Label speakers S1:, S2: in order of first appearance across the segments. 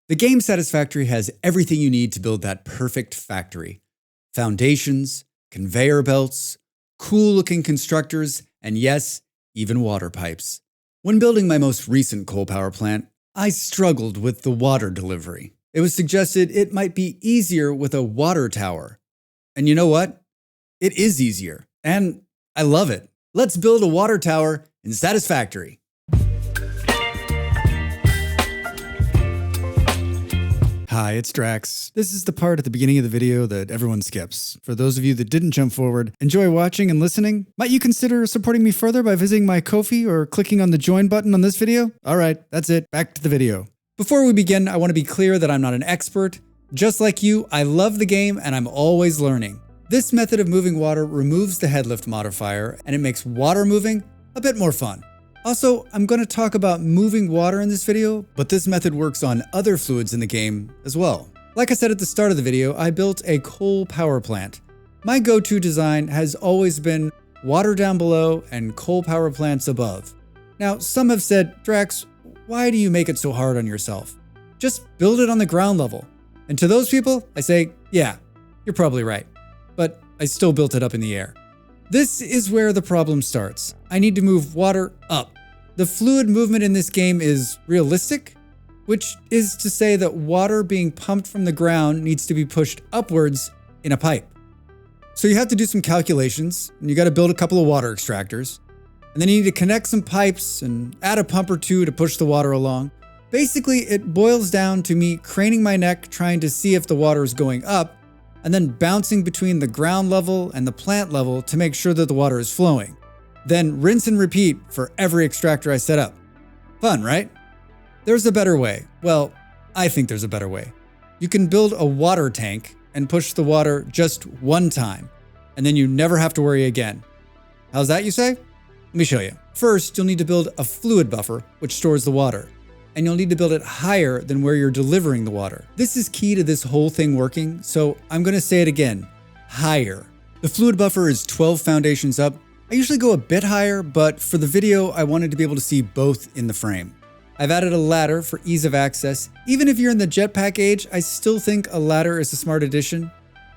S1: The game Satisfactory has everything you need to build that perfect factory. Foundations, conveyor belts, cool-looking constructors, and yes, even water pipes. When building my most recent coal power plant, I struggled with the water delivery. It was suggested it might be easier with a water tower. And you know what? It is easier, and I love it. Let's build a water tower in Satisfactory. Hi, it's Dracs. This is the part at the beginning of the video that everyone skips. For those of you that didn't jump forward, enjoy watching and listening. Might you consider supporting me further by visiting my Ko-fi or clicking on the join button on this video? Alright, that's it. Back to the video. Before we begin, I want to be clear that I'm not an expert. Just like you, I love the game and I'm always learning. This method of moving water removes the headlift modifier and it makes water moving a bit more fun. Also, I'm going to talk about moving water in this video, but this method works on other fluids in the game as well. Like I said at the start of the video, I built a coal power plant. My go-to design has always been water down below and coal power plants above. Now, some have said, Drax, why do you make it so hard on yourself? Just build it on the ground level. And to those people, I say, yeah, you're probably right. But I still built it up in the air. This is where the problem starts. I need to move water up. The fluid movement in this game is realistic, which is to say that water being pumped from the ground needs to be pushed upwards in a pipe. So you have to do some calculations, and you got to build a couple of water extractors, and then you need to connect some pipes and add a pump or two to push the water along. Basically, it boils down to me craning my neck trying to see if the water is going up, and then bouncing between the ground level and the plant level to make sure that the water is flowing. Then rinse and repeat for every extractor I set up. Fun, right? There's a better way. Well, I think there's a better way. You can build a water tank and push the water just one time, and then you never have to worry again. How's that, you say? Let me show you. First, you'll need to build a fluid buffer, which stores the water. And you'll need to build it higher than where you're delivering the water. This is key to this whole thing working, so I'm gonna say it again, higher. The fluid buffer is 12 foundations up. I usually go a bit higher, but for the video, I wanted to be able to see both in the frame. I've added a ladder for ease of access. Even if you're in the jetpack age, I still think a ladder is a smart addition.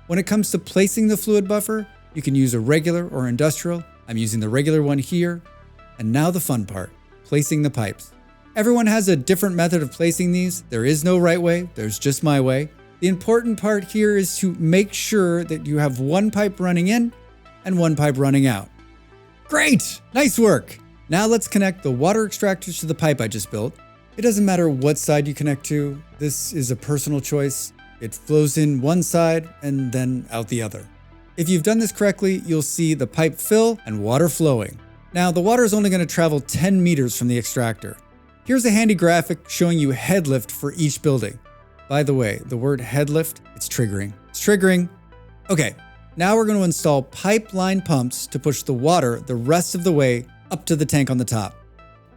S1: When it comes to placing the fluid buffer, you can use a regular or industrial. I'm using the regular one here. And now the fun part, placing the pipes. Everyone has a different method of placing these. There is no right way, there's just my way. The important part here is to make sure that you have one pipe running in and one pipe running out. Great! Nice work! Now let's connect the water extractors to the pipe I just built. It doesn't matter what side you connect to. This is a personal choice. It flows in one side and then out the other. If you've done this correctly, you'll see the pipe fill and water flowing. Now the water is only going to travel 10 meters from the extractor. Here's a handy graphic showing you headlift for each building. By the way, the word headlift, it's triggering. It's triggering. Okay. Now we're going to install pipeline pumps to push the water the rest of the way up to the tank on the top.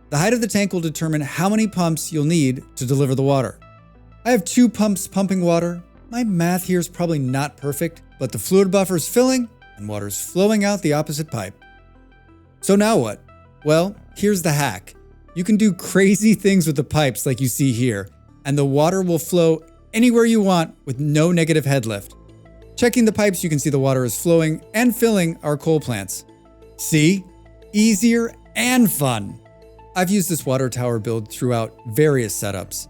S1: The height of the tank will determine how many pumps you'll need to deliver the water. I have 2 pumps pumping water. My math here is probably not perfect, but the fluid buffer is filling and water is flowing out the opposite pipe. So now what? Well, here's the hack. You can do crazy things with the pipes like you see here, and the water will flow anywhere you want with no negative headlift. Checking the pipes, you can see the water is flowing and filling our coal plants. See? Easier and fun. I've used this water tower build throughout various setups.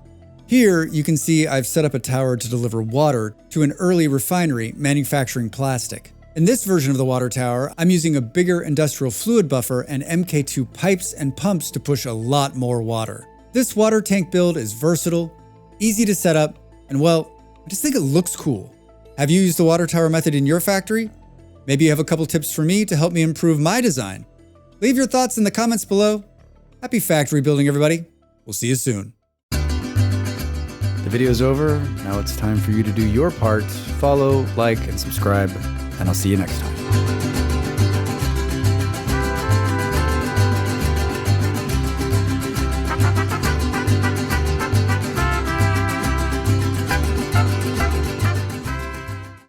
S1: Here, you can see I've set up a tower to deliver water to an early refinery manufacturing plastic. In this version of the water tower, I'm using a bigger industrial fluid buffer and MK2 pipes and pumps to push a lot more water. This water tank build is versatile, easy to set up, and well, I just think it looks cool. Have you used the water tower method in your factory? Maybe you have a couple tips for me to help me improve my design. Leave your thoughts in the comments below. Happy factory building, everybody. We'll see you soon. The video's over. Now it's time for you to do your part. Follow, like, and subscribe, and I'll see you next time.